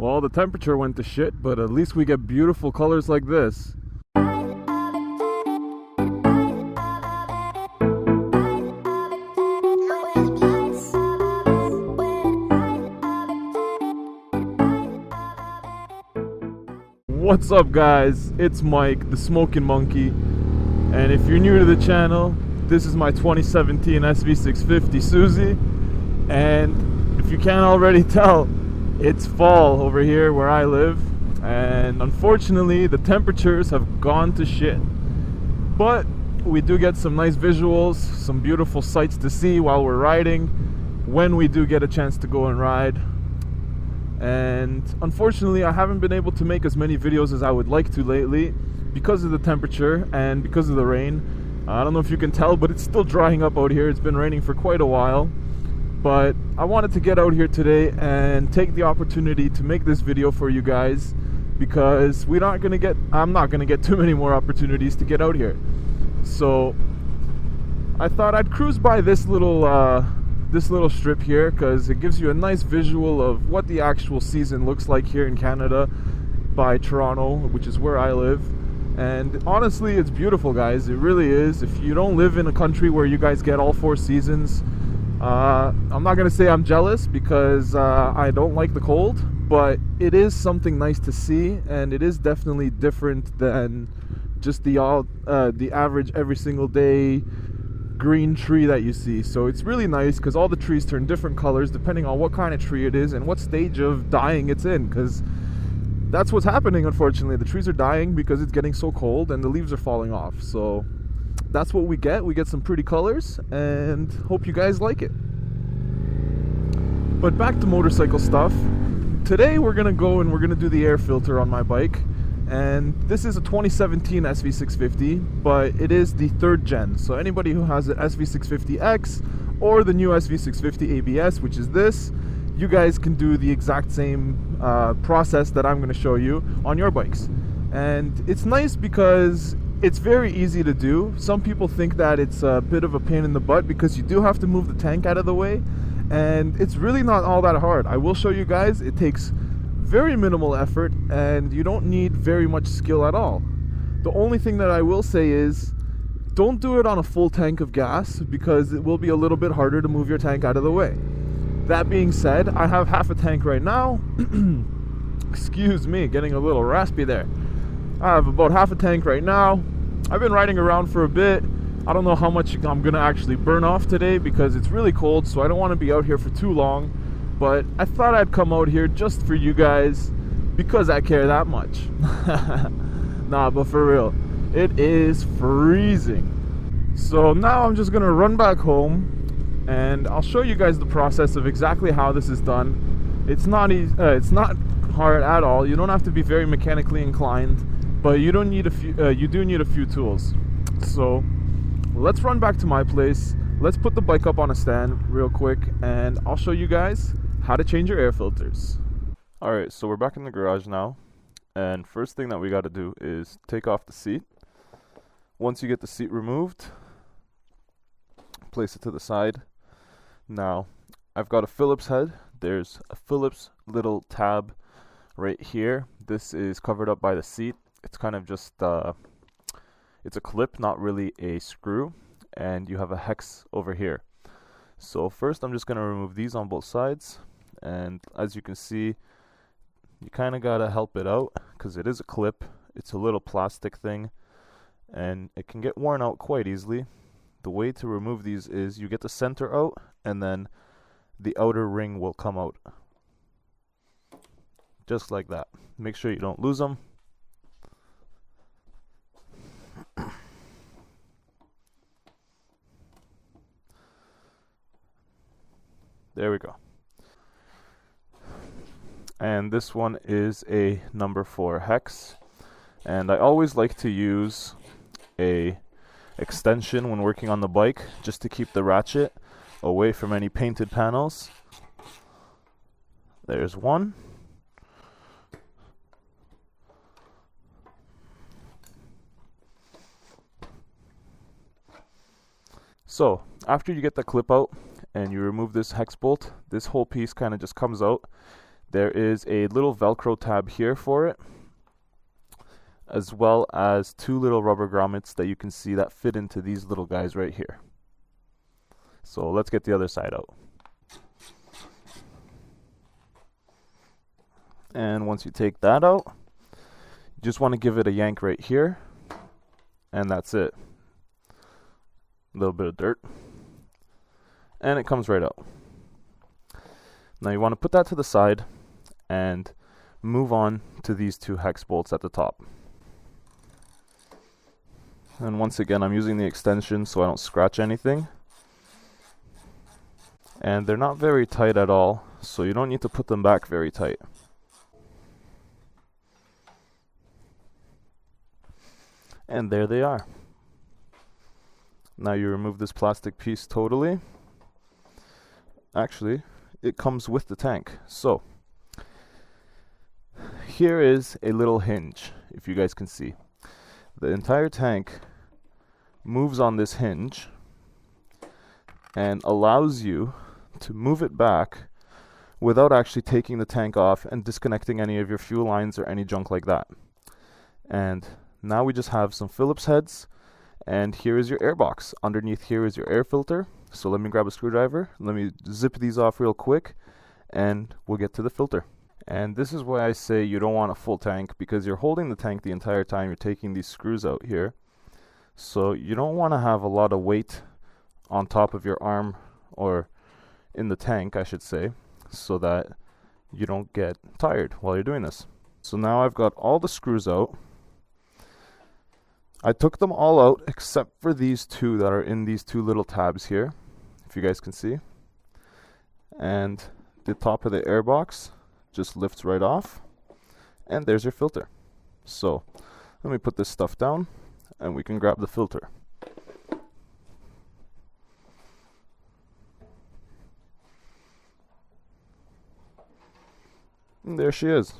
Well, the temperature went to shit, but at least we get beautiful colors like this. What's up, guys? It's Mike, the Smokin Monkey, and if you're new to the channel, this is my 2017 SV650 Suzuki, and if you can't already tell, it's fall over here where I live, and unfortunately the temperatures have gone to shit. But we do get some nice visuals, some beautiful sights to see while we're riding, when we do get a chance to go and ride. And unfortunately I haven't been able to make as many videos as I would like to lately because of the temperature and because of the rain. I don't know if you can tell, but it's still drying up out here. It's been raining for quite a while. But I wanted to get out here today and take the opportunity to make this video for you guys, because I'm not gonna get too many more opportunities to get out here. So I thought I'd cruise by this little strip here, because it gives you a nice visual of what the actual season looks like here in Canada by Toronto, which is where I live. And honestly, it's beautiful, guys. It really is. If you don't live in a country where you guys get all 4 seasons, I'm not gonna say I'm jealous, because I don't like the cold, but it is something nice to see, and it is definitely different than just the average every single day green tree that you see. So it's really nice because all the trees turn different colors depending on what kind of tree it is and what stage of dying it's in, because that's what's happening. Unfortunately, the trees are dying because it's getting so cold and the leaves are falling off. So that's what we get. We get some pretty colors, and hope you guys like it. But back to motorcycle stuff. Today we're gonna go and we're gonna do the air filter on my bike. And this is a 2017 SV650, but it is the 3rd gen. So anybody who has an SV650X or the new SV650 ABS, which is this, you guys can do the exact same process that I'm going to show you on your bikes. And it's nice because it's very easy to do. Some people think that it's a bit of a pain in the butt because you do have to move the tank out of the way, and it's really not all that hard. I will show you guys. It takes very minimal effort, and you don't need very much skill at all. The only thing that I will say is, don't do it on a full tank of gas, because it will be a little bit harder to move your tank out of the way. That being said, I have half a tank right now. Excuse me, getting a little raspy there. I have about half a tank right now. I've been riding around for a bit. I don't know how much I'm gonna actually burn off today because it's really cold, so I don't want to be out here for too long. But I thought I'd come out here just for you guys because I care that much. Nah, but for real, it is freezing. So now I'm just gonna run back home, and I'll show you guys the process of exactly how this is done. It's not hard at all. You don't have to be very mechanically inclined, but you do need a few tools. So let's run back to my place. Let's put the bike up on a stand real quick, and I'll show you guys how to change your air filters. Alright, so we're back in the garage now, and first thing that we got to do is take off the seat. Once you get the seat removed, place it to the side. Now, I've got a Phillips head. There's a Phillips little tab right here. This is covered up by the seat. It's kind of just, it's a clip, not really a screw, and you have a hex over here. So first I'm just going to remove these on both sides, and as you can see, you kind of got to help it out because it is a clip. It's a little plastic thing, and it can get worn out quite easily. The way to remove these is you get the center out, and then the outer ring will come out. Just like that. Make sure you don't lose them. There we go. And this one is a number 4 hex. And I always like to use a extension when working on the bike, just to keep the ratchet away from any painted panels. There's one. So after you get the clip out and you remove this hex bolt, this whole piece kind of just comes out. There is a little Velcro tab here for it, as well as two little rubber grommets that you can see that fit into these little guys right here. So let's get the other side out. And once you take that out, you just want to give it a yank right here, and that's it. A little bit of dirt, and it comes right out. Now you want to put that to the side and move on to these two hex bolts at the top. And once again, I'm using the extension so I don't scratch anything. And they're not very tight at all, so you don't need to put them back very tight. And there they are. Now you remove this plastic piece totally. Actually, it comes with the tank. So here is a little hinge, if you guys can see. The entire tank moves on this hinge and allows you to move it back without actually taking the tank off and disconnecting any of your fuel lines or any junk like that. And now we just have some Phillips heads, and here is your air box. Underneath here is your air filter. So let me grab a screwdriver, let me zip these off real quick, and we'll get to the filter. And this is why I say you don't want a full tank, because you're holding the tank the entire time you're taking these screws out here. So you don't want to have a lot of weight on top of your arm, or in the tank I should say, so that you don't get tired while you're doing this. So now I've got all the screws out. I took them all out except for these two that are in these two little tabs here, if you guys can see. And the top of the air box just lifts right off, and there's your filter. So let me put this stuff down and we can grab the filter. And there she is.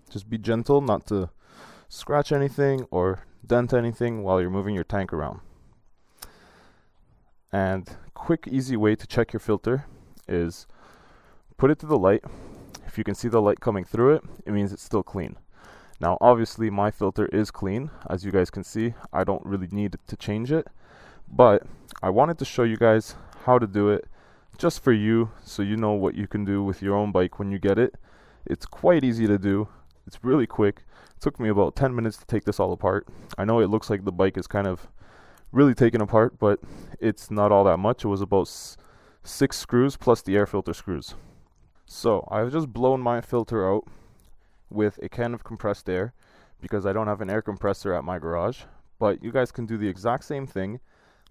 Just be gentle not to scratch anything or dent anything while you're moving your tank around. And quick, easy way to check your filter is put it to the light. If you can see the light coming through it, it means it's still clean. Now obviously my filter is clean, as you guys can see. I don't really need to change it, but I wanted to show you guys how to do it just for you, so you know what you can do with your own bike when you get it. It's quite easy to do. It's really quick. It took me about 10 minutes to take this all apart. I know it looks like the bike is kind of really taken apart, but it's not all that much. It was about 6 screws plus the air filter screws. So I've just blown my filter out with a can of compressed air because I don't have an air compressor at my garage, but you guys can do the exact same thing.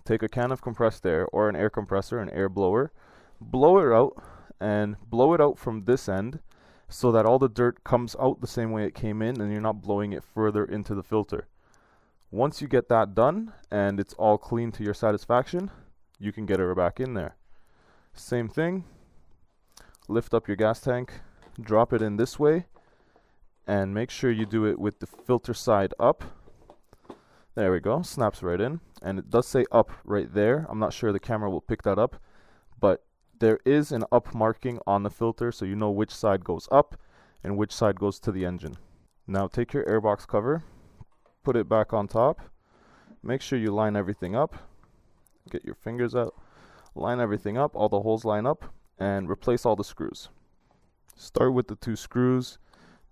Take a can of compressed air or an air compressor, an air blower, blow it out, and blow it out from this end so that all the dirt comes out the same way it came in and you're not blowing it further into the filter. Once you get that done and it's all clean to your satisfaction, you can get her back in there. Same thing, lift up your gas tank, drop it in this way, and make sure you do it with the filter side up. There we go, snaps right in, and it does say up right there. I'm not sure the camera will pick that up, but there is an up marking on the filter, so you know which side goes up and which side goes to the engine. Now take your airbox cover, put it back on top, make sure you line everything up, get your fingers out, line everything up, all the holes line up, and replace all the screws. Start with the 2 screws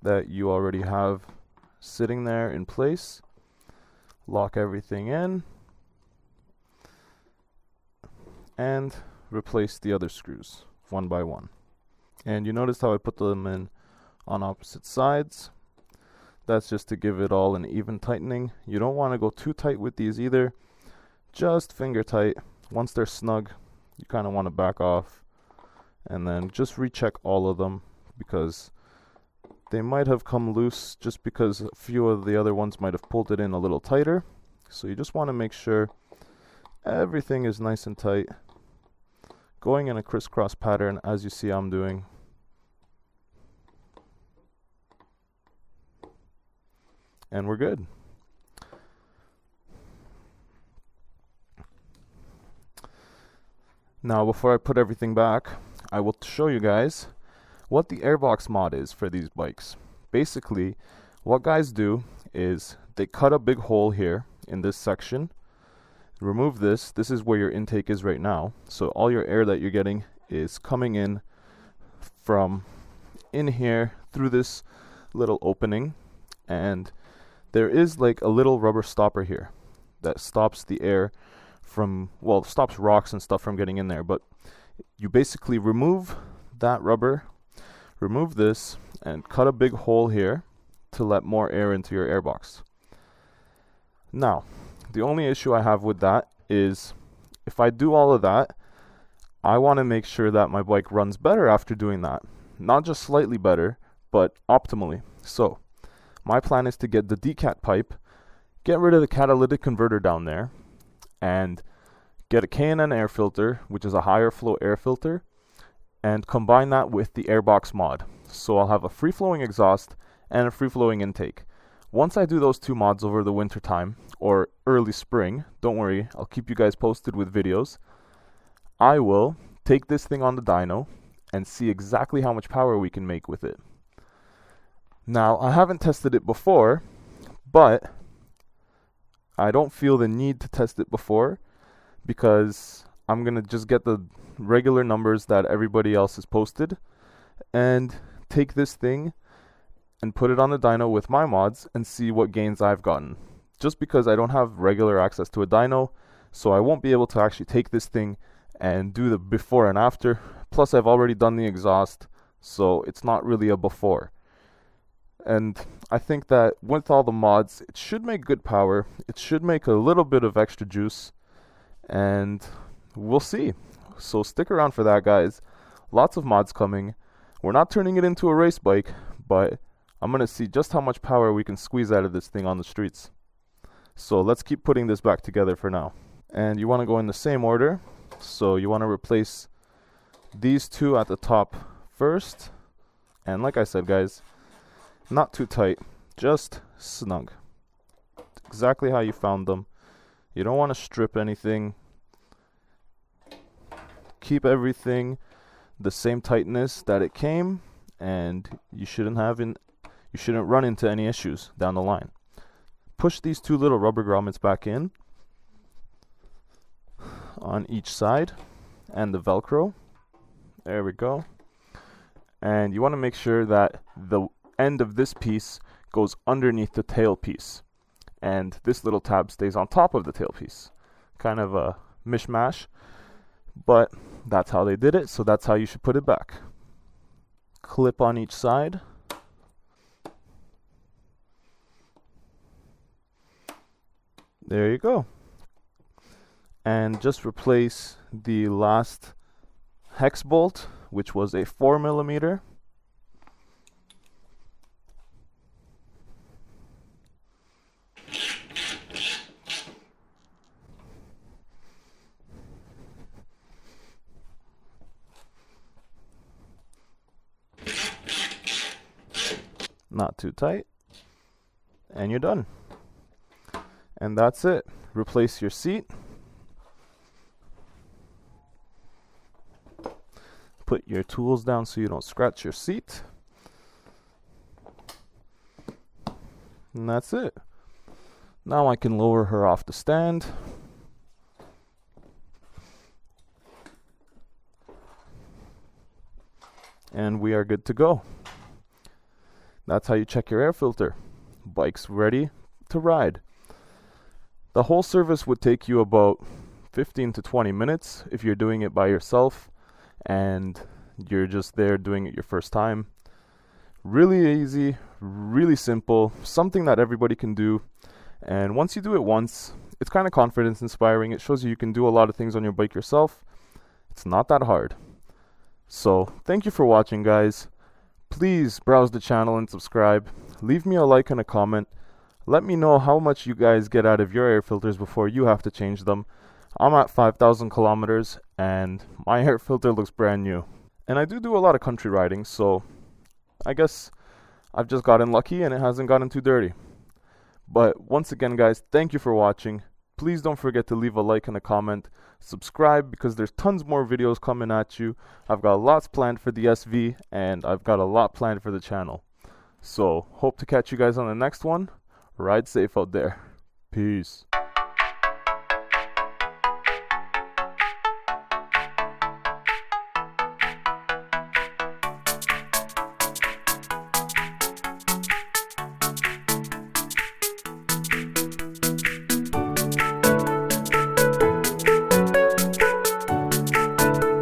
that you already have sitting there in place, lock everything in, and replace the other screws one by one. And you notice how I put them in on opposite sides. That's just to give it all an even tightening. You don't want to go too tight with these either, just finger tight. Once they're snug, you kind of want to back off and then just recheck all of them, because they might have come loose just because a few of the other ones might have pulled it in a little tighter. So you just want to make sure everything is nice and tight, going in a crisscross pattern as you see I'm doing. And we're good. Now before I put everything back, I will show you guys what the airbox mod is for these bikes. Basically, what guys do is they cut a big hole here in this section, remove this. This is where your intake is right now, so all your air that you're getting is coming in from in here through this little opening, and there is like a little rubber stopper here that stops the air from, well, stops rocks and stuff from getting in there. But you basically remove that rubber, remove this, and cut a big hole here to let more air into your airbox. Now, the only issue I have with that is if I do all of that, I want to make sure that my bike runs better after doing that. Not just slightly better, but optimally. So, my plan is to get the decat pipe, get rid of the catalytic converter down there, and get a K&N air filter, which is a higher flow air filter, and combine that with the airbox mod. So I'll have a free-flowing exhaust and a free-flowing intake. Once I do those two mods over the winter time or early spring, don't worry, I'll keep you guys posted with videos, I will take this thing on the dyno and see exactly how much power we can make with it. Now, I haven't tested it before, but I don't feel the need to test it before because I'm going to just get the regular numbers that everybody else has posted and take this thing and put it on the dyno with my mods and see what gains I've gotten. Just because I don't have regular access to a dyno, so I won't be able to actually take this thing and do the before and after. Plus I've already done the exhaust, so it's not really a before. And I think that with all the mods, it should make good power. It should make a little bit of extra juice, and we'll see. So stick around for that, guys. Lots of mods coming. We're not turning it into a race bike, but I'm going to see just how much power we can squeeze out of this thing on the streets. So let's keep putting this back together for now. And you want to go in the same order. So you want to replace these two at the top first. And like I said, guys, not too tight, just snug. Exactly how you found them. You don't want to strip anything. Keep everything the same tightness that it came, and you shouldn't run into any issues down the line. Push these two little rubber grommets back in on each side and the Velcro. There we go. And you want to make sure that the end of this piece goes underneath the tail piece, and this little tab stays on top of the tail piece. Kind of a mishmash, but that's how they did it, so that's how you should put it back. Clip on each side. There you go. And just replace the last hex bolt, which was a 4mm. Not too tight, and you're done. And that's it. Replace your seat. Put your tools down so you don't scratch your seat. And that's it. Now I can lower her off the stand. And we are good to go. That's how you check your air filter. Bike's ready to ride. The whole service would take you about 15 to 20 minutes if you're doing it by yourself and you're just there doing it your first time. Really easy, really simple, something that everybody can do. And once you do it once, it's kind of confidence inspiring. It shows you can do a lot of things on your bike yourself. It's not that hard. So thank you for watching, guys. Please browse the channel and subscribe. Leave me a like and a comment. Let me know how much you guys get out of your air filters before you have to change them. I'm at 5,000 kilometers and my air filter looks brand new. And I do a lot of country riding, so I guess I've just gotten lucky and it hasn't gotten too dirty. But once again, guys, thank you for watching. Please don't forget to leave a like and a comment. Subscribe because there's tons more videos coming at you. I've got lots planned for the SV and I've got a lot planned for the channel. So, hope to catch you guys on the next one. Ride safe out there. Peace.